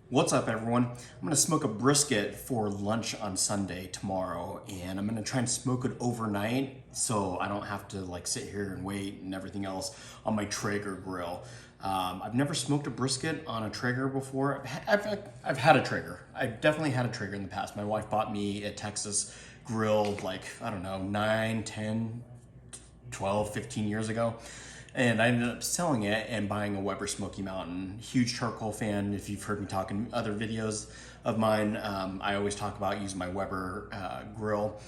What's up, everyone? I'm gonna smoke a brisket for lunch on Sunday tomorrow, and I'm gonna try and smoke it overnight so I don't have to like sit here and wait and everything else on my Traeger grill. I've never smoked a brisket on a Traeger before. I've had a Traeger. I've definitely had a Traeger in the past. My wife bought me a Texas grill like, I don't know, 9, 10, 12, 15 years ago. And I ended up selling it and buying a Weber Smoky Mountain. Huge charcoal fan. If you've heard me talk in other videos of mine, I always talk about using my Weber grill.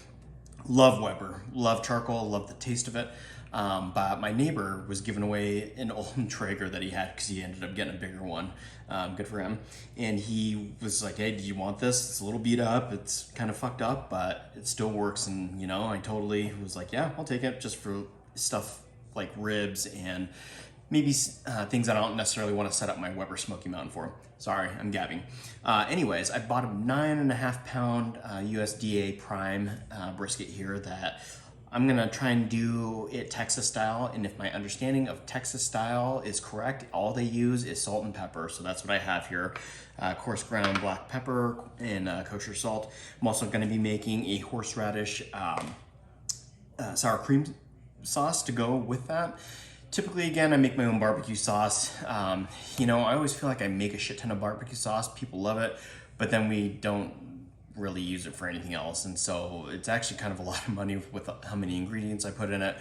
Love Weber, love charcoal, love the taste of it. But my neighbor was giving away an old Traeger that he had because he ended up getting a bigger one. Good for him. And he was like, "Hey, do you want this? It's a little beat up. It's kind of fucked up, but it still works." And I totally was like, "Yeah, I'll take it just for stuff like ribs and maybe things I don't necessarily want to set up my Weber Smoky Mountain for." Sorry, I'm gabbing. Anyways, I bought a 9.5 pound USDA prime brisket here that I'm gonna try and do it Texas style. And if my understanding of Texas style is correct, all they use is salt and pepper. So that's what I have here. Coarse ground black pepper and kosher salt. I'm also gonna be making a horseradish sour cream sauce to go with that. Typically, again, I make my own barbecue sauce. I always feel like I make a shit ton of barbecue sauce. People love it, but then we don't really use it for anything else. And so it's actually kind of a lot of money with how many ingredients I put in it.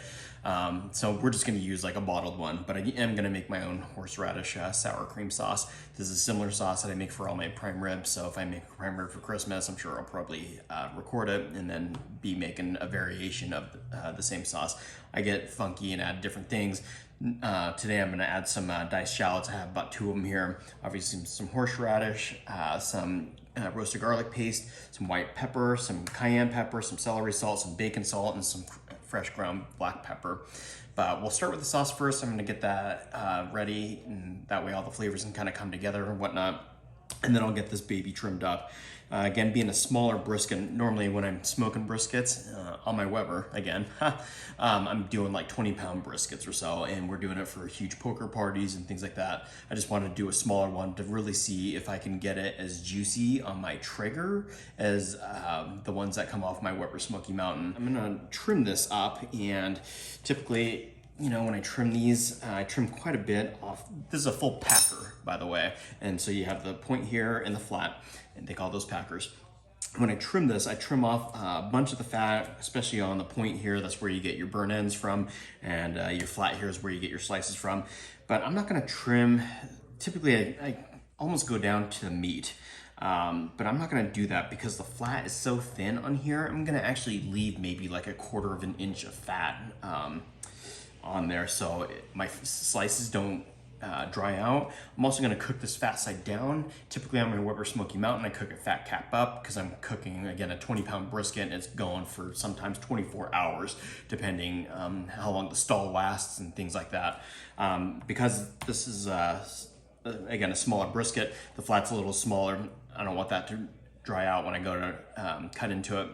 So we're just gonna use like a bottled one, but I am gonna make my own horseradish sour cream sauce. This is a similar sauce that I make for all my prime ribs. So if I make a prime rib for Christmas, I'm sure I'll probably record it and then be making a variation of the same sauce. I get funky and add different things. Today I'm gonna add some diced shallots. I have about 2 of them here. Obviously some horseradish, some roasted garlic paste, some white pepper, some cayenne pepper, some celery salt, some bacon salt, and some fresh ground black pepper. But we'll start with the sauce first. I'm gonna get that ready, and that way all the flavors can kind of come together and whatnot. And then I'll get this baby trimmed up. Again, being a smaller brisket, normally when I'm smoking briskets on my Weber, again, I'm doing like 20-pound briskets or so, and we're doing it for huge poker parties and things like that. I just wanted to do a smaller one to really see if I can get it as juicy on my Traeger as the ones that come off my Weber Smoky Mountain. I'm gonna trim this up, and typically, when I trim these, I trim quite a bit off. This is a full packer, by the way. And so you have the point here and the flat, and they call those packers. When I trim this, I trim off a bunch of the fat, especially on the point here. That's where you get your burn ends from, and your flat here is where you get your slices from. But I'm not gonna trim, typically I almost go down to the meat. But I'm not gonna do that because the flat is so thin on here. I'm gonna actually leave maybe like 1/4 of an inch of fat on there so my slices don't dry out. I'm also gonna cook this fat side down. Typically on my Weber Smoky Mountain, I cook it fat cap up because I'm cooking, again, a 20-pound brisket, and it's going for sometimes 24 hours, depending how long the stall lasts and things like that. Because this is, again, a smaller brisket, the flat's a little smaller. I don't want that to dry out when I go to cut into it.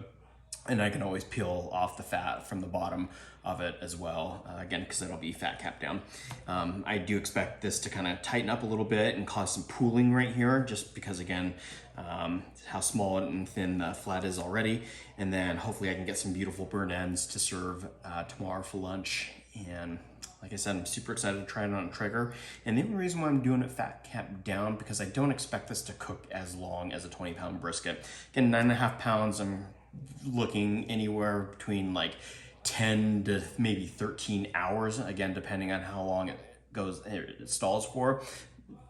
And I can always peel off the fat from the bottom of it as well, again, because it'll be fat capped down. I do expect this to kind of tighten up a little bit and cause some pooling right here, just because, again, how small and thin the flat is already. And then hopefully I can get some beautiful burn ends to serve tomorrow for lunch. And like I said, I'm super excited to try it on a Traeger. And the only reason why I'm doing it fat capped down, because I don't expect this to cook as long as a 20-pound brisket. Again, 9.5 pounds, I'm looking anywhere between like 10 to maybe 13 hours, again, depending on how long it stalls for.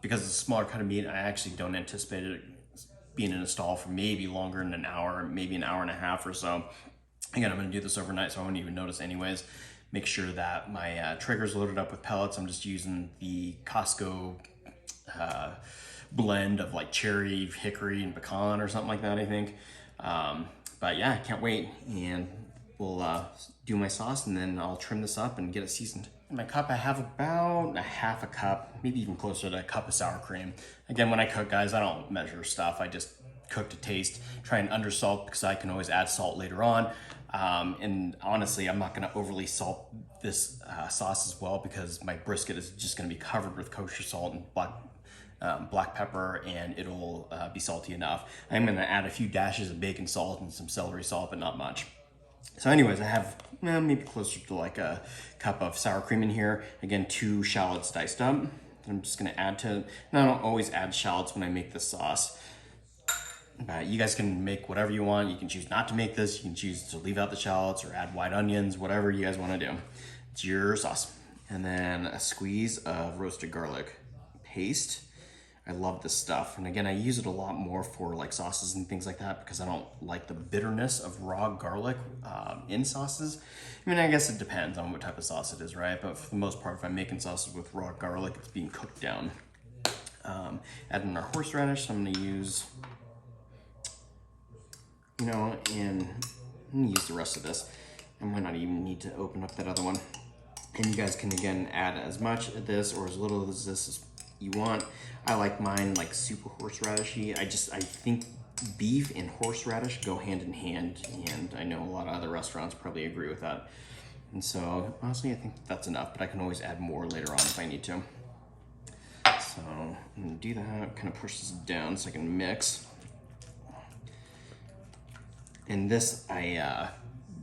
Because it's a smaller cut of meat, I actually don't anticipate it being in a stall for maybe longer than an hour, maybe an hour and a half or so. Again, I'm gonna do this overnight, so I won't even notice anyways. Make sure that my Traeger's loaded up with pellets. I'm just using the Costco blend of like cherry, hickory, and pecan or something like that, I think. But yeah, I can't wait, and we'll do my sauce, and then I'll trim this up and get it seasoned. In my cup, I have about 1/2 cup, maybe even closer to a cup of sour cream. Again, when I cook, guys, I don't measure stuff. I just cook to taste, try and undersalt because I can always add salt later on. And honestly, I'm not gonna overly salt this sauce as well because my brisket is just gonna be covered with kosher salt and black black pepper, and it'll be salty enough. I'm gonna add a few dashes of bacon salt and some celery salt, but not much. So anyways, I have maybe closer to like a cup of sour cream in here. Again, 2 shallots diced up. I'm just gonna add to it. And I don't always add shallots when I make this sauce. You guys can make whatever you want. You can choose not to make this. You can choose to leave out the shallots or add white onions, whatever you guys wanna do. It's your sauce. And then a squeeze of roasted garlic paste. I love this stuff. And again, I use it a lot more for like sauces and things like that because I don't like the bitterness of raw garlic in sauces. I mean, I guess it depends on what type of sauce it is, right? But for the most part, if I'm making sauces with raw garlic, it's being cooked down. Adding our horseradish, so I'm gonna use, and I'm gonna use the rest of this. I might not even need to open up that other one. And you guys can, again, add as much of this or as little as this as you want. I like mine like super horseradishy. I think beef and horseradish go hand in hand, and I know a lot of other restaurants probably agree with that. And so, honestly, I think that's enough, but I can always add more later on if I need to. So, I'm gonna do that, kind of push this down so I can mix. And this, I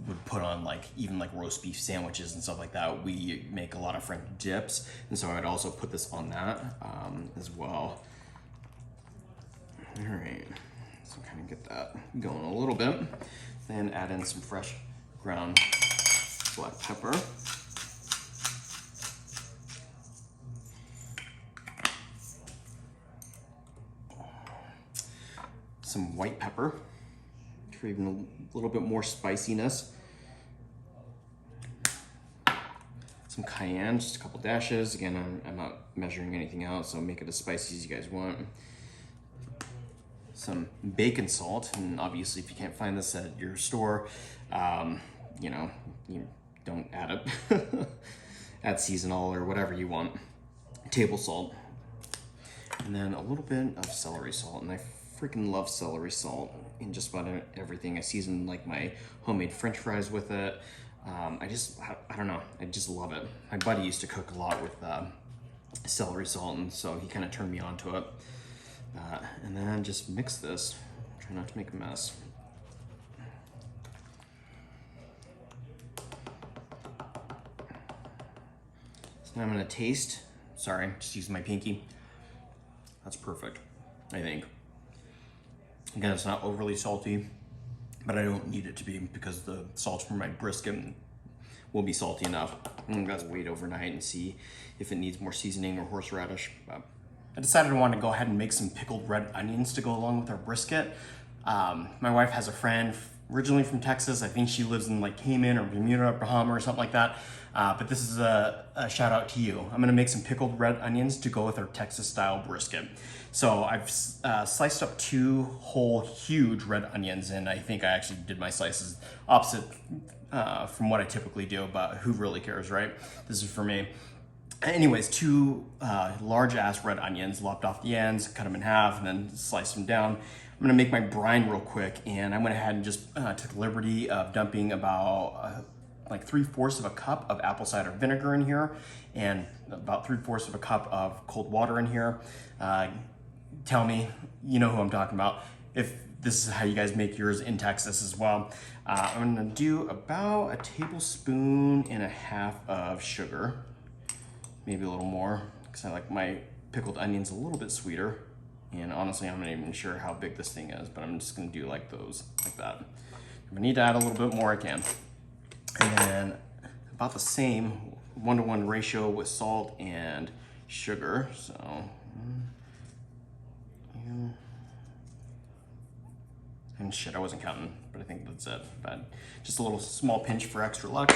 would put on like even like roast beef sandwiches and stuff like that. We make a lot of French dips, and so I'd also put this on that as well. All right, so kind of get that going a little bit. Then add in some fresh ground black pepper. Some white pepper for even a little bit more spiciness. Some cayenne, just a couple dashes. Again, I'm not measuring anything out, so make it as spicy as you guys want. Some bacon salt, and obviously if you can't find this at your store, you don't add it. Add seasonal or whatever you want. Table salt. And then a little bit of celery salt, and I freaking love celery salt in just about everything. I season like my homemade French fries with it. I don't know, I just love it. My buddy used to cook a lot with celery salt, and so he kind of turned me on to it. And then just mix this. Try not to make a mess. So now I'm gonna taste. Sorry, just using my pinky. That's perfect, I think. Again, it's not overly salty, but I don't need it to be because the salt from my brisket will be salty enough. I'm gonna wait overnight and see if it needs more seasoning or horseradish. But I decided I wanted to go ahead and make some pickled red onions to go along with our brisket. My wife has a friend originally from Texas. I think she lives in like Cayman or Bermuda or Bahama or something like that. But this is a shout out to you. I'm gonna make some pickled red onions to go with our Texas style brisket. So I've sliced up 2 whole huge red onions, and I think I actually did my slices opposite from what I typically do, but who really cares, right? This is for me. Anyways, 2 large ass red onions, lopped off the ends, cut them in half, and then sliced them down. I'm gonna make my brine real quick, and I went ahead and just took the liberty of dumping about like 3/4 of a cup of apple cider vinegar in here, and about 3/4 of a cup of cold water in here. Tell me, you know who I'm talking about, if this is how you guys make yours in Texas as well. I'm gonna do about 1.5 tablespoons of sugar, maybe a little more, because I like my pickled onions a little bit sweeter. And honestly, I'm not even sure how big this thing is, but I'm just gonna do like those, like that. If I need to add a little bit more, I can. And then about the same 1-to-1 ratio with salt and sugar. So, and shit, I wasn't counting, but I think that's it. But just a little small pinch for extra luck.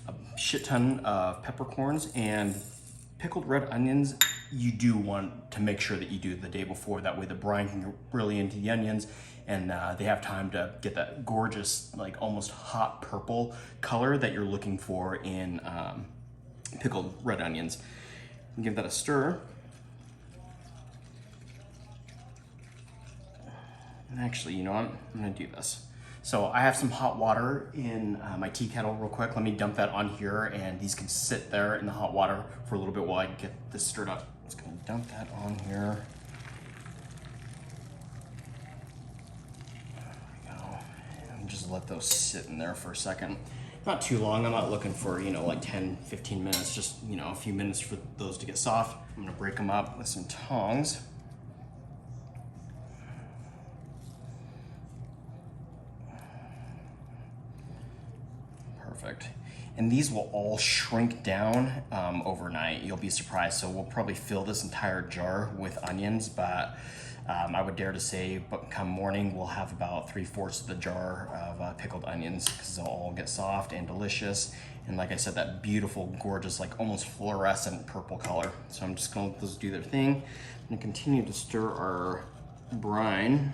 A shit ton of peppercorns and pickled red onions. You do want to make sure that you do it the day before. That way the brine can get really into the onions, and they have time to get that gorgeous, like almost hot purple color that you're looking for in pickled red onions. And give that a stir. And actually, you know what? I'm gonna do this. So I have some hot water in my tea kettle real quick. Let me dump that on here, and these can sit there in the hot water for a little bit while I get this stirred up. Just gonna dump that on here. just let those sit in there for a second. Not too long. I'm not looking for, you know, like 10, 15 minutes, just, you know, a few minutes for those to get soft. I'm gonna break them up with some tongs. Perfect. And these will all shrink down overnight. You'll be surprised. So we'll probably fill this entire jar with onions, but I would dare to say, but come morning, we'll have about 3/4 of the jar of pickled onions, because they'll all get soft and delicious. And like I said, that beautiful, gorgeous, like almost fluorescent purple color. So I'm just gonna let those do their thing. I'm gonna continue to stir our brine.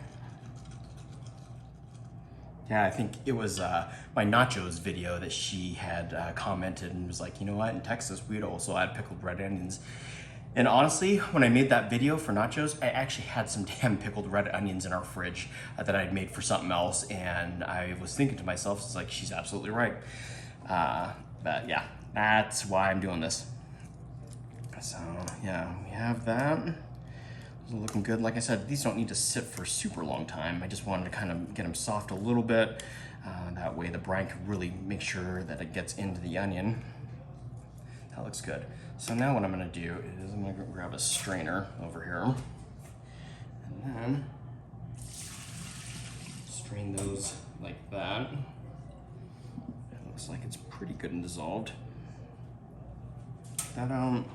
Yeah, I think it was my nachos video that she had commented and was like, you know what, in Texas, we'd also add pickled red onions. And honestly, when I made that video for nachos, I actually had some damn pickled red onions in our fridge that I'd made for something else. And I was thinking to myself, it's like, she's absolutely right. But yeah, that's why I'm doing this. So yeah, we have that. Looking good. Like I said, these don't need to sit for a super long time. I just wanted to kind of get them soft a little bit. That way the brine can really make sure that it gets into the onion. That looks good. So now what I'm gonna do is I'm gonna grab a strainer over here and then strain those like that. It looks like it's pretty good and dissolved. Put that out.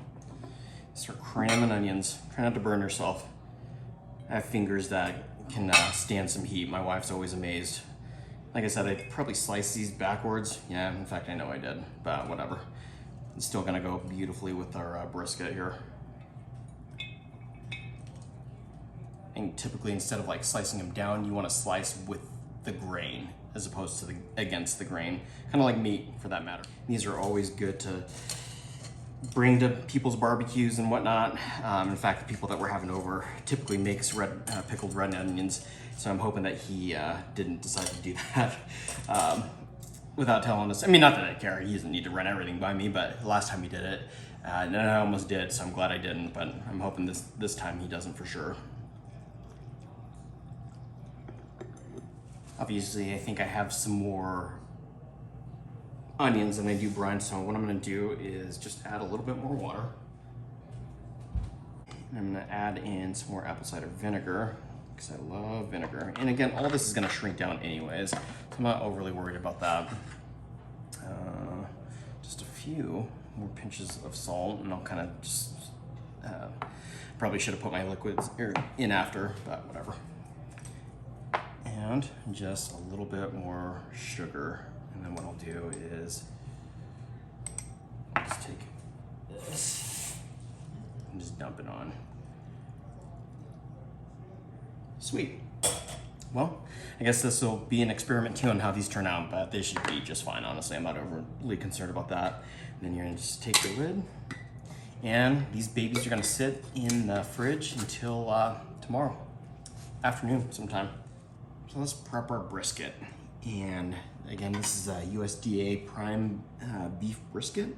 Start cramming onions. Try not to burn yourself. I have fingers that can stand some heat. My wife's always amazed. Like I said, I probably sliced these backwards. Yeah, in fact, I know I did, but whatever. It's still gonna go beautifully with our brisket here. And typically, instead of like slicing them down, you wanna slice with the grain as opposed to against the grain. Kind of like meat, for that matter. These are always good to bring to people's barbecues and whatnot. In fact, the people that we're having over typically makes pickled red onions, so I'm hoping that he didn't decide to do that without telling us. I mean, not that I care, he doesn't need to run everything by me, but the last time he did it, and I almost did, so I'm glad I didn't, but I'm hoping this time he doesn't for sure. Obviously, I think I have some more onions than I do brine, so what I'm gonna do is just add a little bit more water. And I'm gonna add in some more apple cider vinegar, because I love vinegar. And again, all this is gonna shrink down anyways, so I'm not overly worried about that. Just a few more pinches of salt, and I'll kind of just, probably should have put my liquids in after, but whatever. And just a little bit more sugar. And then what I'll do is just take this and just dump it on. Sweet. Well, I guess this will be an experiment too on how these turn out, but they should be just fine, honestly. I'm not overly concerned about that. And then you're gonna just take the lid, and these babies are gonna sit in the fridge until tomorrow afternoon sometime. So let's prep our brisket. And again, this is a USDA prime beef brisket.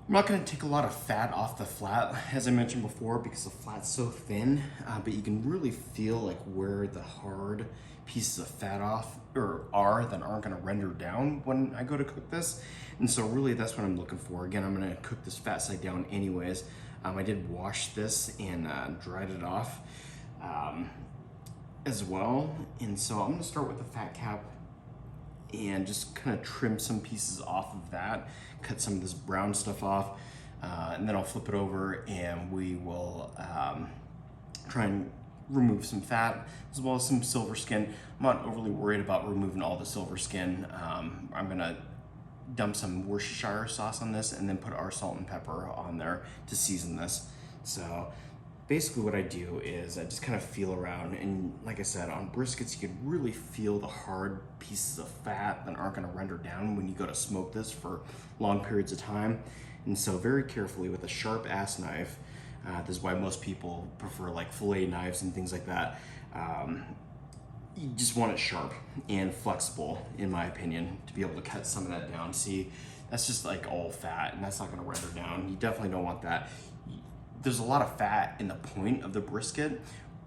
I'm not gonna take a lot of fat off the flat, as I mentioned before, because the flat's so thin, but you can really feel like where the hard pieces of fat are that aren't gonna render down when I go to cook this. And so really that's what I'm looking for. Again, I'm gonna cook this fat side down anyways. I did wash this and dried it off as well. And so I'm gonna start with the fat cap and just kind of trim some pieces off of that, cut some of this brown stuff off, and then I'll flip it over and we will try and remove some fat as well as some silver skin. I'm not overly worried about removing all the silver skin. I'm gonna dump some Worcestershire sauce on this and then put our salt and pepper on there to season this. So basically what I do is I just kind of feel around, and like I said, on briskets you can really feel the hard pieces of fat that aren't going to render down when you go to smoke this for long periods of time. And so very carefully with a sharp ass knife, this is why most people prefer like fillet knives and things like that. You just want it sharp and flexible, in my opinion, to be able to cut some of that down. See, that's just like all fat, and that's not going to render down. You definitely don't want that. There's a lot of fat in the point of the brisket,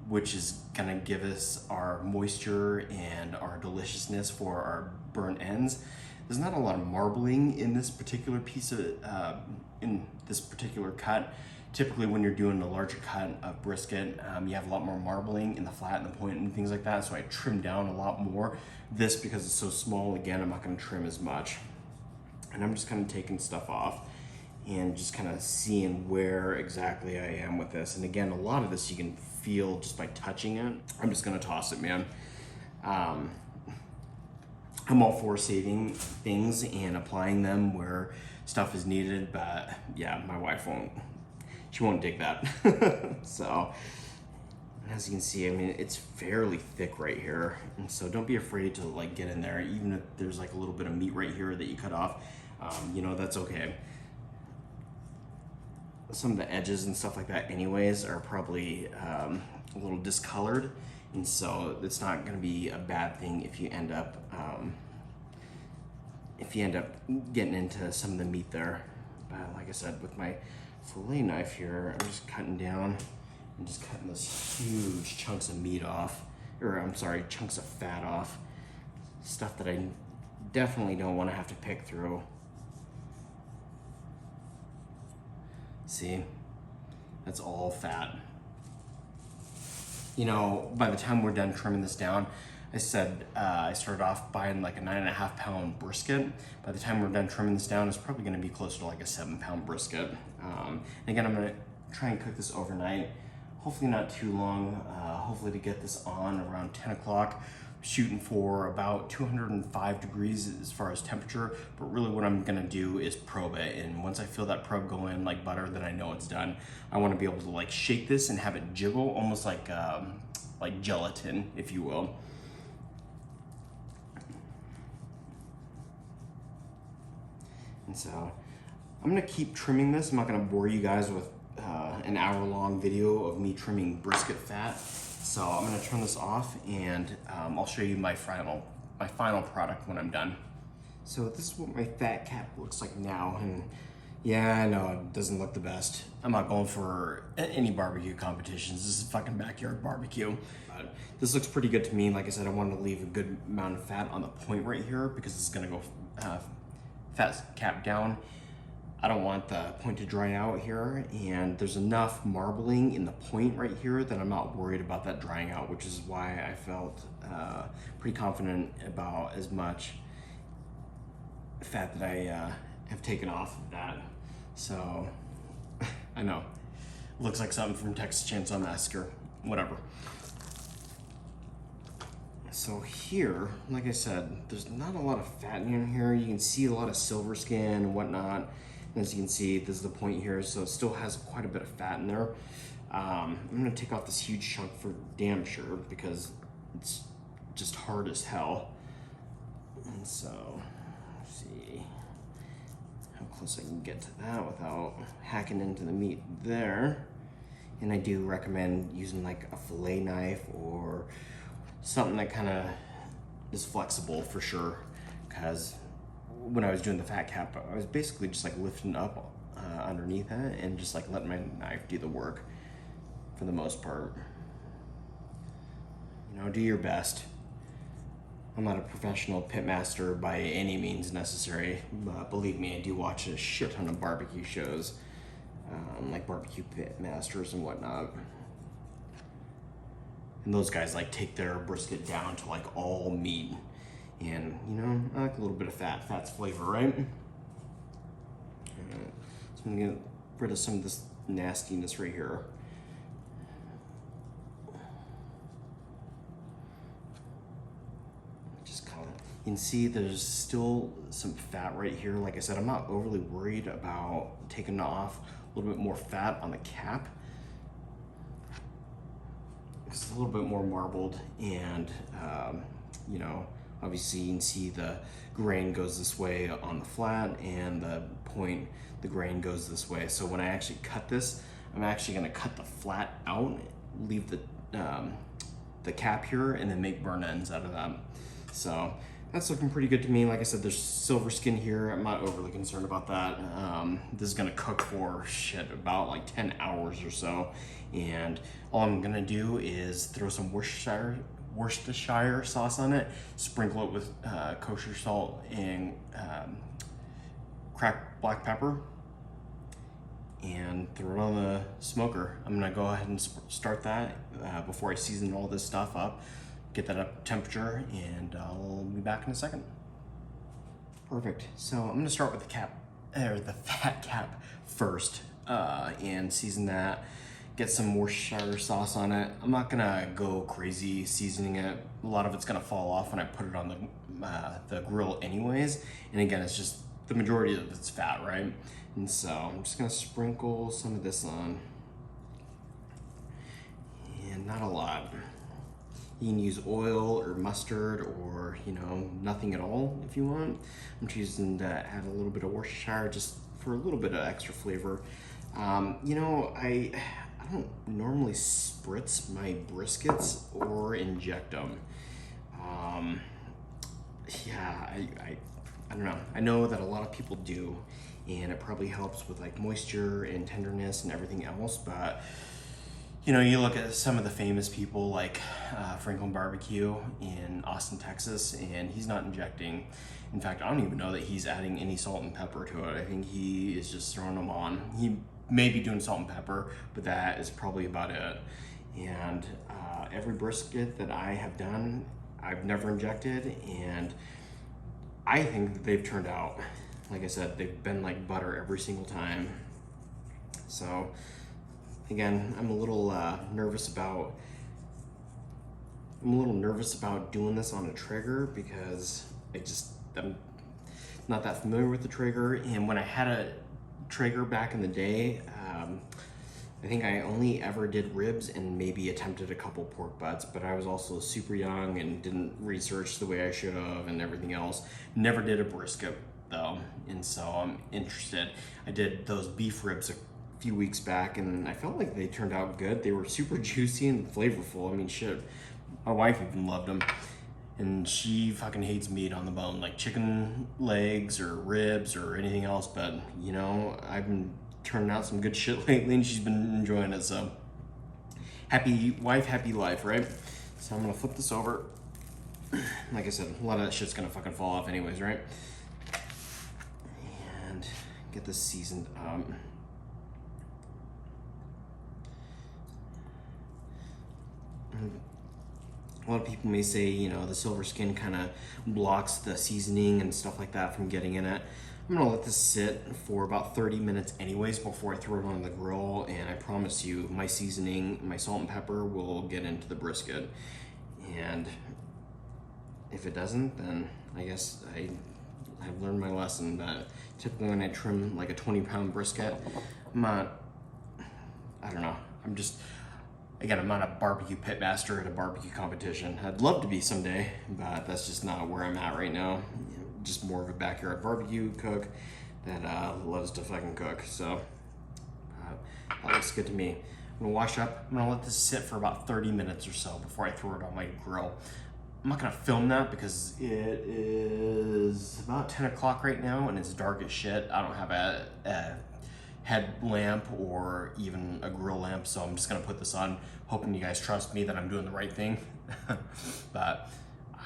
which is gonna give us our moisture and our deliciousness for our burnt ends. There's not a lot of marbling in this particular piece of, in this particular cut. Typically when you're doing a larger cut of brisket, you have a lot more marbling in the flat and the point and things like that, so I trim down a lot more. This, because it's so small, again, I'm not gonna trim as much. And I'm just kind of taking stuff off and just kind of seeing where exactly I am with this. And again, a lot of this you can feel just by touching it. I'm just gonna toss it, man. I'm all for saving things and applying them where stuff is needed, but yeah, my wife won't. She won't dig that. So, as you can see, I mean, it's fairly thick right here. And so don't be afraid to like get in there, even if there's like a little bit of meat right here that you cut off, you know, that's okay. Some of the edges and stuff like that anyways are probably a little discolored. And so it's not gonna be a bad thing if you end up getting into some of the meat there. But like I said, with my fillet knife here, I'm just cutting down and just cutting those huge chunks of meat off, or I'm sorry, chunks of fat off. Stuff that I definitely don't want to have to pick through. See, that's all fat. You know, by the time we're done trimming this down, I said I started off buying like a 9.5 pound brisket. By the time we're done trimming this down, it's probably gonna be closer to like a 7 pound brisket. And again, I'm gonna try and cook this overnight. Hopefully not too long. Hopefully to get this on around 10 o'clock. Shooting for about 205 degrees as far as temperature, but really what I'm gonna do is probe it, and once I feel that probe go in like butter, then I know it's done. I wanna be able to like shake this and have it jiggle, almost like gelatin, if you will. And so I'm gonna keep trimming this. I'm not gonna bore you guys with an hour-long video of me trimming brisket fat. So I'm gonna turn this off, and I'll show you my final product when I'm done. So this is what my fat cap looks like now, and yeah, I know it doesn't look the best. I'm not going for any barbecue competitions. This is fucking backyard barbecue. But this looks pretty good to me. Like I said, I wanted to leave a good amount of fat on the point right here because it's gonna go fat cap down. I don't want the point to dry out here, and there's enough marbling in the point right here that I'm not worried about that drying out, which is why I felt pretty confident about as much fat that I have taken off of that. So, I know, looks like something from Texas Chainsaw Massacre, whatever. So here, like I said, there's not a lot of fat in here. You can see a lot of silver skin and whatnot. As you can see, this is the point here, so it still has quite a bit of fat in there. I'm gonna take off this huge chunk for damn sure because it's just hard as hell. And so, let's see how close I can get to that without hacking into the meat there. And I do recommend using like a fillet knife or something that kind of is flexible for sure, because when I was doing the fat cap, I was basically just like lifting up underneath that and just like letting my knife do the work for the most part. You know, do your best. I'm not a professional pit master by any means necessary, but believe me, I do watch a shit ton of barbecue shows, like barbecue pit masters and whatnot. And those guys like take their brisket down to like all meat. And you know, I like a little bit of fat. Fat's flavor, right? So I'm gonna get rid of some of this nastiness right here. Just kind of, you can see there's still some fat right here. Like I said, I'm not overly worried about taking off a little bit more fat on the cap. It's a little bit more marbled, and you know, obviously you can see the grain goes this way on the flat, and the point, the grain goes this way. So when I actually cut this, I'm actually gonna cut the flat out, leave the cap here, and then make burn ends out of that. So That's looking pretty good to me. Like I said, there's silver skin here. I'm not overly concerned about that. This is gonna cook for about like 10 hours or so. And all I'm gonna do is throw some Worcestershire sauce on it, sprinkle it with kosher salt and cracked black pepper, and throw it on the smoker. I'm gonna go ahead and start that before I season all this stuff up, get that up to temperature, and I'll be back in a second. Perfect. So I'm gonna start with the fat cap first, and season that. Get some Worcestershire sauce on it. I'm not gonna go crazy seasoning it. A lot of it's gonna fall off when I put it on the grill anyways. And again, it's just the majority of it's fat, right? And so I'm just gonna sprinkle some of this on, and not a lot. You can use oil or mustard or, nothing at all if you want. I'm choosing to add a little bit of Worcestershire just for a little bit of extra flavor. I don't normally spritz my briskets or inject them. I don't know. I know that a lot of people do, and it probably helps with like moisture and tenderness and everything else, but you look at some of the famous people like Franklin Barbecue in Austin, Texas, and he's not injecting. In fact, I don't even know that he's adding any salt and pepper to it. I think he is just throwing them on. He may be doing salt and pepper, but that is probably about it. And every brisket that I have done, I've never injected, and I think that they've turned out, like I said, they've been like butter every single time. So again, I'm a little nervous about doing this on a Traeger because I'm not that familiar with the Traeger. And when I had a Traeger back in the day, I think I only ever did ribs and maybe attempted a couple pork butts, but I was also super young and didn't research the way I should have and everything else. Never did a brisket though, and so I'm interested. I did those beef ribs a few weeks back, and I felt like they turned out good. They were super juicy and flavorful. I mean, shit, my wife even loved them. And she fucking hates meat on the bone, like chicken legs or ribs or anything else. But, I've been turning out some good shit lately, and she's been enjoying it. So, happy wife, happy life, right? So I'm gonna flip this over. Like I said, a lot of that shit's gonna fucking fall off anyways, right? And get this seasoned up. A lot of people may say, the silver skin kind of blocks the seasoning and stuff like that from getting in it. I'm gonna let this sit for about 30 minutes anyways before I throw it on the grill, and I promise you, my seasoning, my salt and pepper will get into the brisket. And if it doesn't, then I guess I've learned my lesson. But typically when I trim like a 20-pound brisket, I'm not a barbecue pit master at a barbecue competition. I'd love to be someday, but that's just not where I'm at right now. Just more of a backyard barbecue cook that loves to fucking cook. So that looks good to me. I'm gonna wash up. I'm gonna let this sit for about 30 minutes or so before I throw it on my grill. I'm not gonna film that because it is about 10 o'clock right now and it's dark as shit. I don't have a headlamp or even a grill lamp, so I'm just gonna put this on, hoping you guys trust me that I'm doing the right thing. But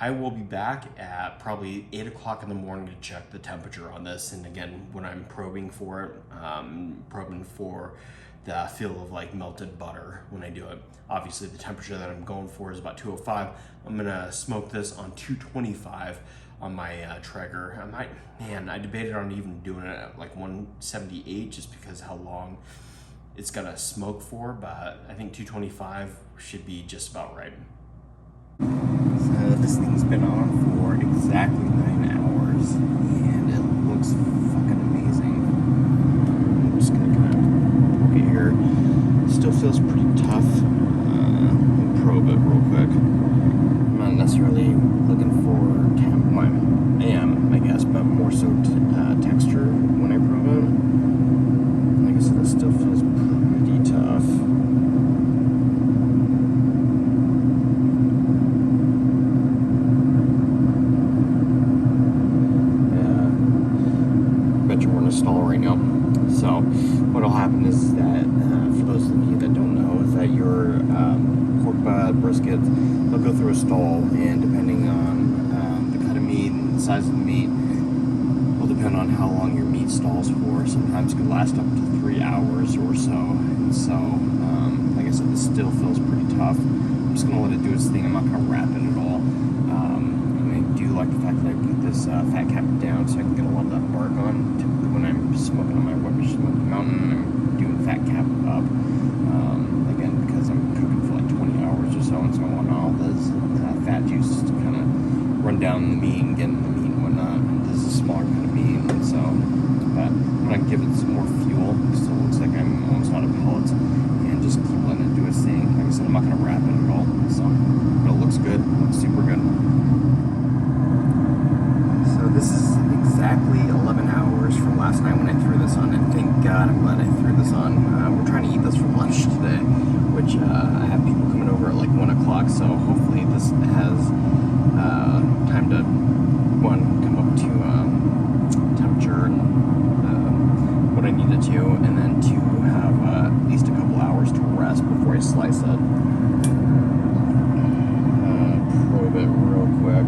I will be back at probably 8 o'clock in the morning to check the temperature on this. And again, when I'm probing for it, probing for the feel of like melted butter when I do it. Obviously the temperature that I'm going for is about 205. I'm gonna smoke this on 225 on my Traeger. I debated on even doing it at like 178 just because how long it's gonna smoke for, but I think 225 should be just about right. So this thing's been on for exactly 9 hours and it looks fucking amazing. I'm just gonna kind of poke it here. Still feels pretty tough. I'll probe it real quick. I'm not necessarily looking for I am, I guess, but more so texture when I probe it. Like I said, it still feels pretty tough. go through a stall, and depending on the cut of meat and the size of the meat, will depend on how long your meat stalls for. Sometimes it can last up to 3 hours or so. And so, like I said, this still feels pretty tough. I'm just gonna let it do its thing. I'm not gonna wrap it at all. I do like the fact that I put this fat cap down so I can get a lot of that bark on. Typically when I'm smoking on my Weber Smoky Mountain, I'm doing fat cap up. Again, because I'm cooking for like 20 hours or so, and so I want all this fat juices to kind of run down the meat and get in the meat and whatnot. This is a smaller kind of meat, and so, but I'm gonna give it some more fuel because it looks like I'm almost out of pellets, and just keep letting it do its thing. Like I said, I'm not gonna wrap it at all, so, but it looks good. It looks super good. So this is exactly 11 hours from last night when I threw this on, and thank God I'm glad I threw this on. We're trying to eat this for lunch today, which I have people coming over at like 1 o'clock, so hopefully this has time to, one, come up to temperature and what I need it to, and then two, have at least a couple hours to rest before I slice it. Probe it real quick.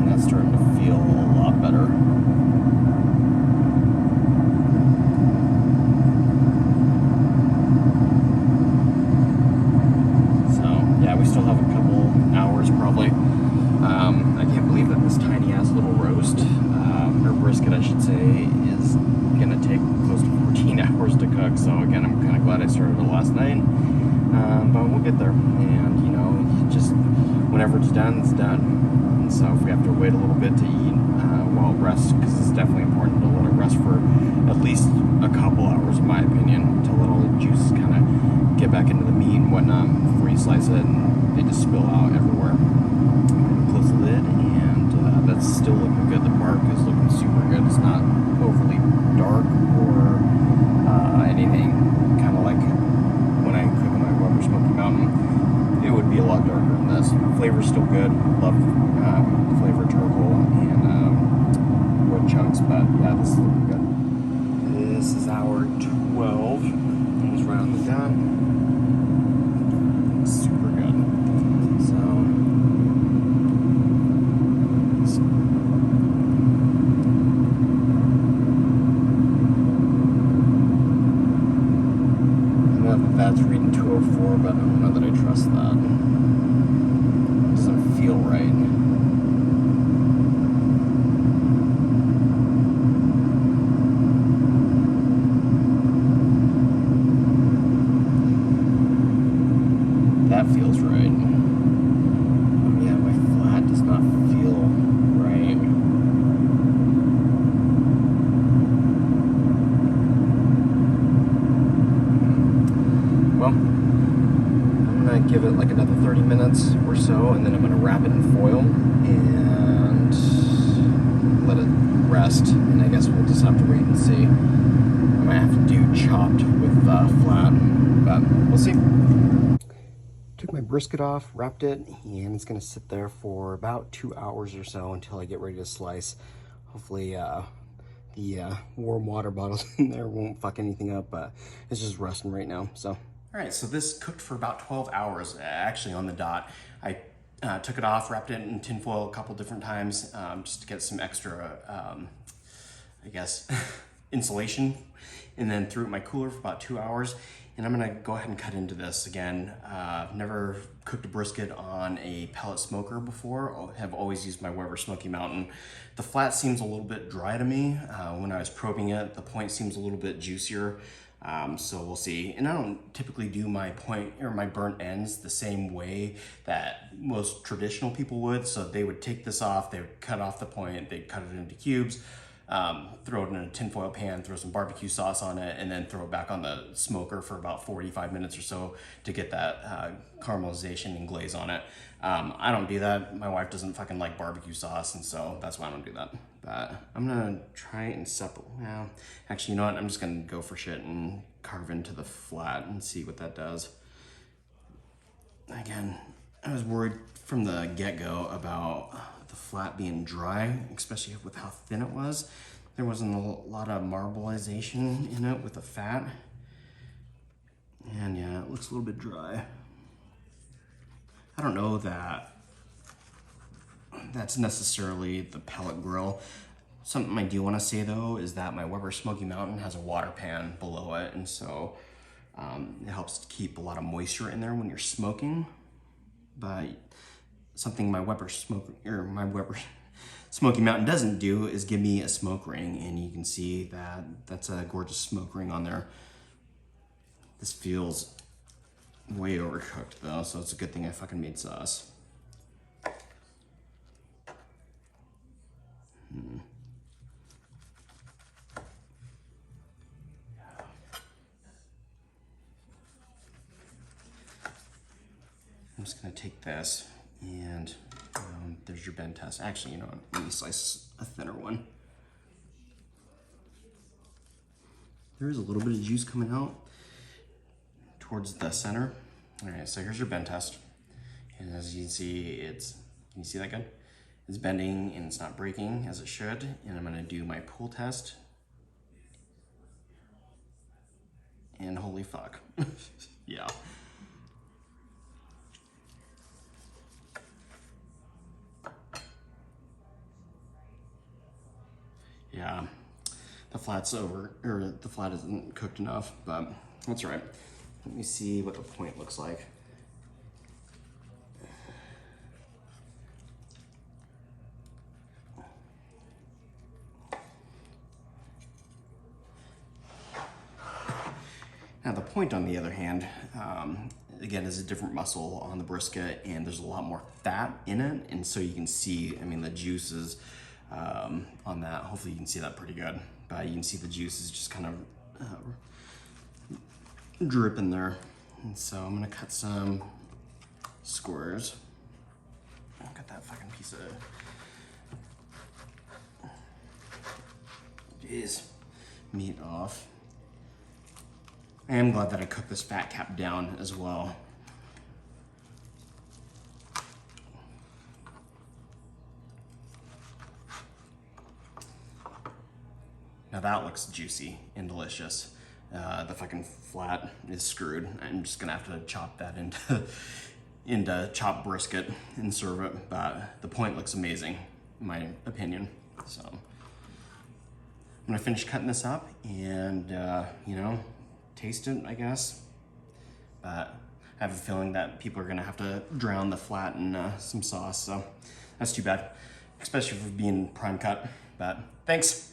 That's starting to feel a lot better. So, yeah, we still have a couple hours probably. I can't believe that this tiny ass little roast, or brisket I should say, is gonna take close to 14 hours to cook. So again, I'm kind of glad I started it last night. But we'll get there. And, you know, just whenever it's done, it's done. So if we have to wait a little bit to eat while it rests, because it's definitely important to let it rest for at least a couple hours, in my opinion, to let all the juices kind of get back into the meat and whatnot before you slice it, and they just spill out everywhere. Close the lid, and that's still looking good. The bark is looking super good. It's not overly dark or anything, kind of like when I cook my Weber Smoky Mountain. It would be a lot darker than this. Flavor's still good. Love flavor charcoal and wood chunks, but yeah, this is looking good. This is hour 12. Almost right on the dot. Super good. So, I know that that's reading 204, but I don't know that I trust that. It doesn't feel right. That feels right. Oh yeah, my flat does not feel right. Well, I'm gonna give it like another 30 minutes or so, and then I'm gonna wrap it in foil and let it rest. And I guess we'll just have to wait and see. I might have to do chopped with flat, but we'll see. Took my brisket off, wrapped it, and it's gonna sit there for about 2 hours or so until I get ready to slice. Hopefully the warm water bottles in there won't fuck anything up, but it's just resting right now, so. All right, so this cooked for about 12 hours, actually on the dot. I took it off, wrapped it in tinfoil a couple different times just to get some extra, I guess, insulation, and then threw it in my cooler for about 2 hours. And I'm gonna go ahead and cut into this again. I've never cooked a brisket on a pellet smoker before. I have always used my Weber Smoky Mountain. The flat seems a little bit dry to me. When I was probing it, the point seems a little bit juicier. So we'll see. And I don't typically do my point or my burnt ends the same way that most traditional people would. So they would take this off, they would cut off the point, they'd cut it into cubes, throw it in a tinfoil pan, throw some barbecue sauce on it, and then throw it back on the smoker for about 45 minutes or so to get that caramelization and glaze on it. I don't do that. My wife doesn't fucking like barbecue sauce, and so that's why I don't do that. But I'm gonna try and separate. Well, actually, you know what? I'm just gonna go for shit and carve into the flat and see what that does. Again, I was worried from the get-go about the flat being dry, especially with how thin it was. There wasn't a lot of marbleization in it with the fat. And yeah, it looks a little bit dry. I don't know that that's necessarily the pellet grill. Something I do want to say though is that my Weber Smoky Mountain has a water pan below it, and so it helps keep a lot of moisture in there when you're smoking. But something my Weber Smoky Mountain doesn't do is give me a smoke ring, and you can see that that's a gorgeous smoke ring on there. This feels way overcooked though, so it's a good thing I fucking made sauce. I'm just gonna take this and there's your bend test. Actually, you know what? Let me slice a thinner one. There is a little bit of juice coming out towards the center. All right, so here's your bend test. And as you can see, can you see that good? It's bending and it's not breaking as it should. And I'm gonna do my pull test. And holy fuck. Yeah. Yeah, the flat isn't cooked enough, but that's all right. Let me see what the point looks like. Now the point, on the other hand, again, is a different muscle on the brisket, and there's a lot more fat in it, and so you can see, I mean, the juices on that. Hopefully you can see that pretty good, but you can see the juices just kind of dripping there. And so I'm gonna cut some squares. Cut that fucking piece of meat off. I am glad that I cooked this fat cap down as well. Now that looks juicy and delicious. The fucking flat is screwed. I'm just gonna have to chop that into chopped brisket and serve it, but the point looks amazing, in my opinion. So I'm gonna finish cutting this up and, you know, taste it, I guess. But I have a feeling that people are gonna have to drown the flat in some sauce, so that's too bad, especially for being prime cut, but thanks.